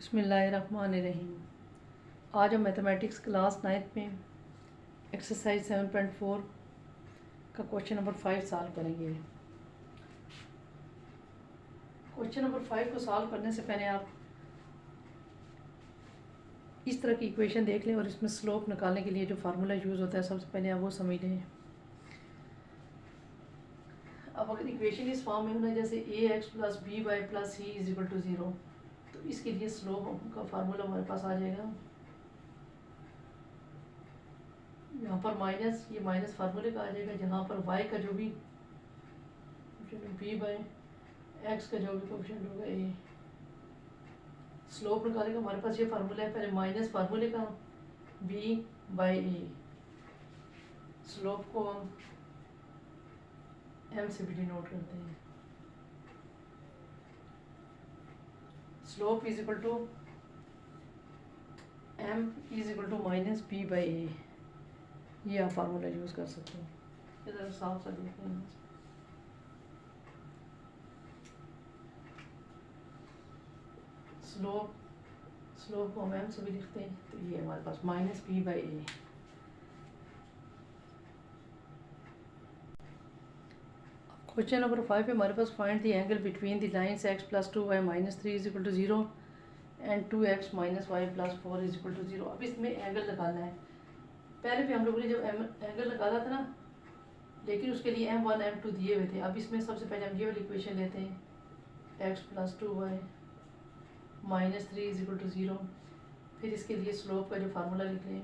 बिस्मिल्लाहिर्रहमानिर्रहीम। आज हम मैथमेटिक्स क्लास 9th में एक्सरसाइज 7.4 का क्वेश्चन नंबर 5 सॉल्व करेंगे। क्वेश्चन नंबर 5 को सॉल्व करने से पहले आप इस तरह की इक्वेशन देख लें और इसमें स्लोप निकालने के लिए जो फार्मूला यूज़ होता है सबसे पहले आप वो समझ लें। अब अगर इक्वेशन इस फॉर्म में होना जैसे ax + by + c = 0, तो इसके लिए स्लोप का फार्मूला हमारे पास आ जाएगा। यहाँ पर माइनस, ये माइनस फार्मूले का आ जाएगा, जहाँ पर y का जो भी b/x का जो भी कोएफिशिएंट होगा a, स्लोप निकालेगा। हमारे पास ये फार्मूला है, पहले माइनस फार्मूले का b/a, स्लोप को हम m से भी डिनोट करते हैं। Slope is equal to m is equal to minus b/a, ये आप फार्मूला यूज़ कर सकते हैं। इधर साफ सा देखते हैं। स्लोप को हम m से भी लिखते हैं, तो ये हमारे पास माइनस b/a। क्वेश्चन नंबर 5 पे हमारे पास find the angle between the lines x + 2y - 3 = 0 and 2x - y + 4 = 0। अब इसमें एंगल निकालना है। पहले भी हम लोगों ने जब एंगल निकाला था ना, लेकिन उसके लिए m1 m2 दिए हुए थे। अब इसमें सबसे पहले हम ये वाली इक्वेशन लेते हैं, x + 2y - 3 = 0। फिर इसके लिए स्लोप का जो फार्मूला लिख लें।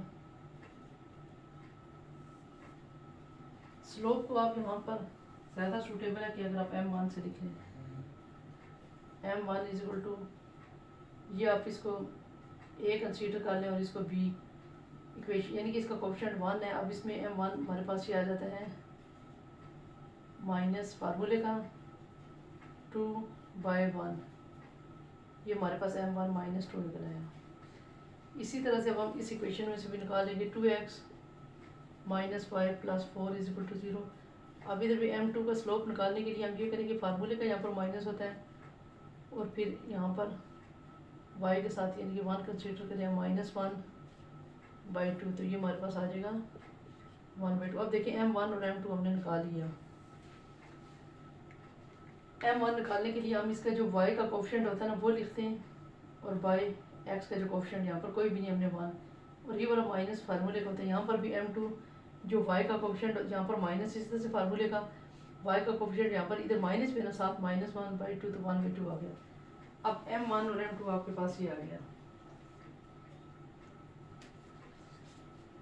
स्लोप को आप यहाँ पर ज़्यादा सूटेबल है कि अगर आप m1 से लिख लें, m1 = ये आप इसको a कंसीडर कर लें और इसको b इक्वेशन, यानी कि इसका कोएफिशिएंट 1 है। अब इसमें m1 हमारे पास ये आ जाता है माइनस फार्मूले का 2/1, ये हमारे पास m1 - 2 निकल आया। इसी तरह से अब हम इस इक्वेशन में से भी निकालेंगे 2x - y + 4 = 0। अब इधर भी m2 का स्लोप निकालने के लिए हम ये करेंगे, फार्मूले का यहाँ पर माइनस होता है और फिर यहाँ पर y के साथ यानी कि 1 कंसीडर करें, -1/2, तो ये हमारे पास आ जाएगा 1/2। अब देखिए m1 और m2 हमने निकाल लिया। m1 निकालने के लिए हम इसका जो y का कोएफिशिएंट होता है ना वो लिखते हैं, और x का जो कोएफिशिएंट यहाँ पर कोई भी नहीं, हमने 1, और ये वाला माइनस फार्मूले का होता है। यहाँ पर भी m2 जो y का कोएफिशिएंट यहाँ पर माइनस, इस तरह से फार्मूले का y का कोएफिशिएंट यहाँ पर इधर माइनस भी है ना, साथ -1/2, तो 1/2 आ गया। अब m1 और m2 आपके पास ये आ गया।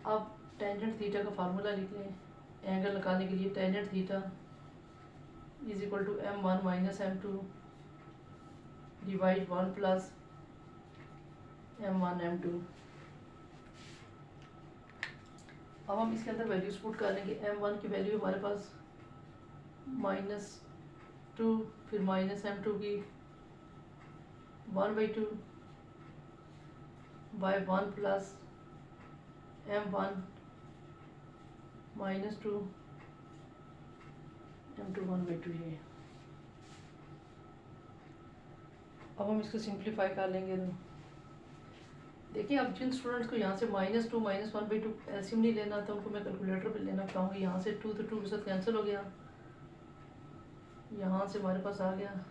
अब टेंजेंट थीटा का फार्मूला लिख लें एंगल निकालने के लिए। Tangent theta is equal to m1 - m2 divide 1 + m1 m2। अब हम इसके अंदर वैल्यूज पुट कर लेंगे। m1 की वैल्यू हमारे पास -2, फिर -m2 की 1/2 बाय 1 + m1 - 2 m2 1/2 ये। अब हम इसको सिंप्लीफाई कर लेंगे। तो देखिए, अब जिन स्टूडेंट्स को यहाँ से -2 - 1/2 एलसीएम नहीं लेना था, उनको मैं कैलकुलेटर पे लेना बताऊँगी। यहाँ से 2 तो 2 के साथ कैंसिल हो गया, यहाँ से हमारे पास आ गया।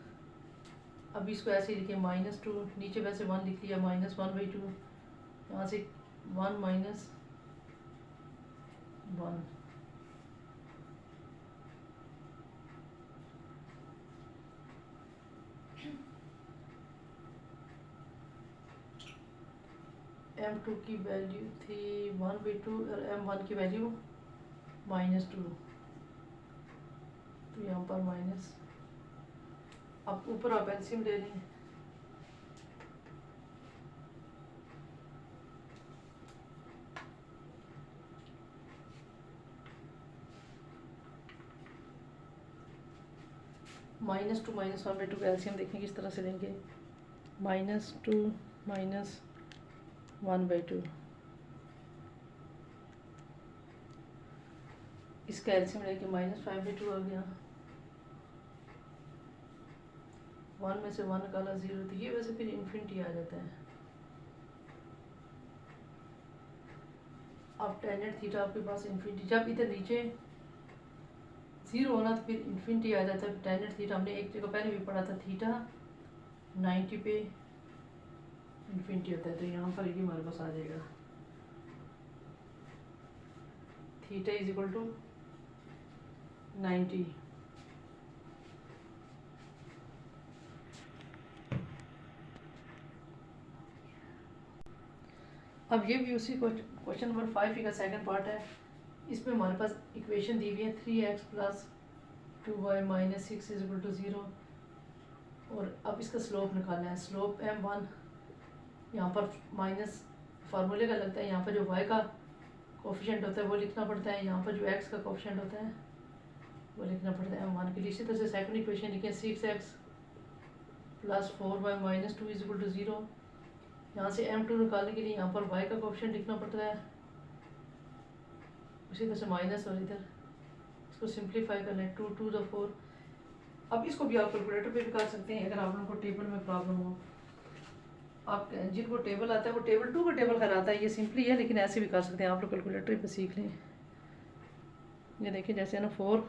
अब इसको ऐसे ही लिखे -2, नीचे वैसे 1 लिख लिया, -1/2, यहाँ से 1 - 1, m2 की वैल्यू थी 1/2 और m1 की वैल्यू -2, तो यहाँ पर माइनस। अब ऊपर आप एलसीएम ले लें। -2 - 1/2 का एलसीएम देखें किस तरह से लेंगे। -2 - 1/2, इसका एलसीएम लेके -5/2 आ गया। 1 में से 1 निकाला 0, तो ये वैसे फिर इन्फिनिटी आ जाता है। अब टेंजेंट थीटा आपके पास इन्फिनिटी, जब इधर नीचे 0 होना तो फिर इन्फिनिटी आ जाता है। टेंजेंट थीटा हमने एक जगह पहले भी पढ़ा था, थीटा 90 पे इन्फिनिटी होता है, तो यहाँ पर ये हमारे पास आ जाएगा थीटा इज इक्वल टू 90। अब ये भी उसी क्वेश्चन नंबर 5 का सेकंड पार्ट है। इसमें हमारे पास इक्वेशन दी हुई है 3x plus 2y minus 6 is equal to 0, और अब इसका स्लोप निकालना है। स्लोप m1 यहाँ पर माइनस फार्मूले का लगता है, यहाँ पर जो y का कोफिशिएंट होता है वो लिखना पड़ता है, यहाँ पर जो x का कोफिशिएंट होता है वो लिखना पड़ता है m1 के लिए। इसी तरह से सेकंड इक्वेशन लिखें 6x plus 4y minus 2 is equal to 0। यहाँ से m2 निकालने के लिए यहाँ पर y का कोफिशिएंट लिखना पड़ता है, उसी तरह से माइनस, और इधर इसको सिंप्लीफाई कर लें 2 2 द 4। अब इसको भी आप कैलकुलेटर पे भी कर सकते हैं अगर आप लोगों को टेबल में प्रॉब्लम हो। आप जिनको टेबल आता है वो टेबल 2 का टेबल कराता है, ये सिंपली है, लेकिन ऐसे भी कर सकते हैं। आप लोग कैलकुलेटर पे सीख लें। ये देखिए जैसे ना 4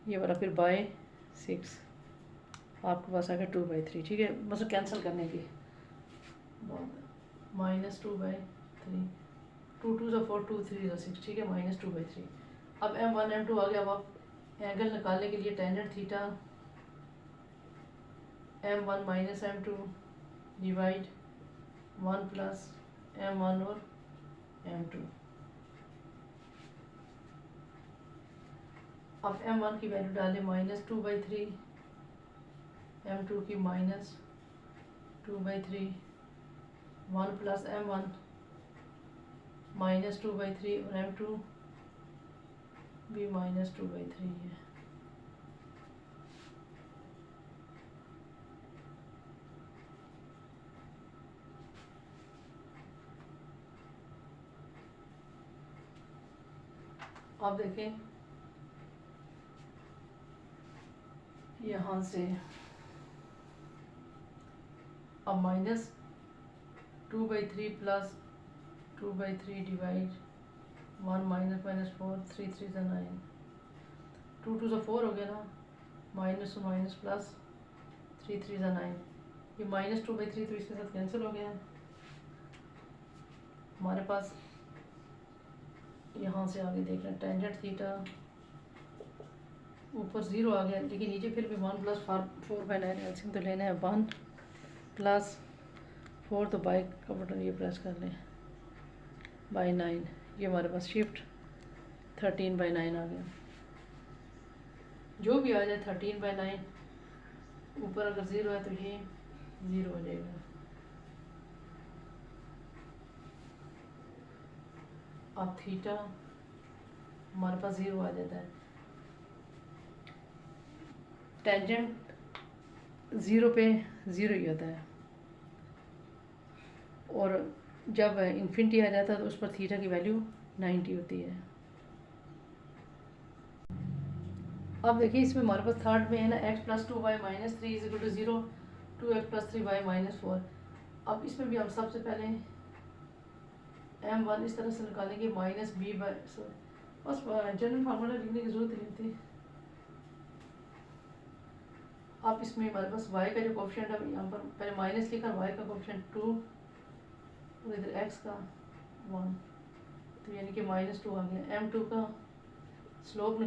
ये वाला, फिर बाय 6 आपके पास आ गया 2/3, ठीक है। बस कैंसिल करने की माइनस 2/3, 2 2 ज़ा 4 2 3 ज़ा 6, ठीक है, माइनस 2/3। अब m1 m2 आ गया। अब आप एंगल निकालने के लिए tangent theta m1 minus m2 divide 1 plus m1 और m2। अब m1 की वैल्यू डालें माइनस 2/3, m2 की माइनस 2/3, 1 प्लस m1 माइनस 2/3 और m2 भी माइनस 2/3 है। आप देखें यहाँ से अब minus 2/3 plus 2/3 divide 1 minus minus 4 3 3 ज़ा 9, 2 2 ज़ा 4 हो गया ना, माइनस और माइनस प्लस 3 3 ज़ा 9। ये माइनस 2/3 तो इसके साथ कैंसिल हो गया है। हमारे पास यहाँ से आगे देख रहे हैं टेंजेंट थीटा ऊपर 0 आ गया, लेकिन नीचे फिर भी 1 प्लस 4/9 एल्सियम तो लेना है। 1 प्लस 4 तो बाई का बटन ये प्रेस कर लें, बाई 9, ये हमारे पास शिफ्ट 13/9 आ गया। जो भी आ जाए 13/9 ऊपर अगर 0 है तो ये 0 हो जाएगा। अब थीटा हमारे पास 0 आ जाता है। टेंजेंट 0 पे 0 ही होता है, और जब इन्फिनिटी आ जाता है तो उस पर थीटा की वैल्यू 90 होती है। अब देखिए इसमें हमारे पास थर्ड में है ना x plus 2y minus 3 is equal to 0, 2x plus 3y minus 4। अब इसमें भी हम सबसे पहले m1 इस तरह से निकालेंगे माइनस b बाई, बस जनरल फार्मूला लिखने की जरूरत नहीं होती। अब इसमें हमारे पास y का जो कोफिशिएंट है यहाँ पर पहले माइनस लिखा, y का कोफिशिएंट 2 और इधर x का 1, तो यानी कि -2 आ गया। m2 का स्लोप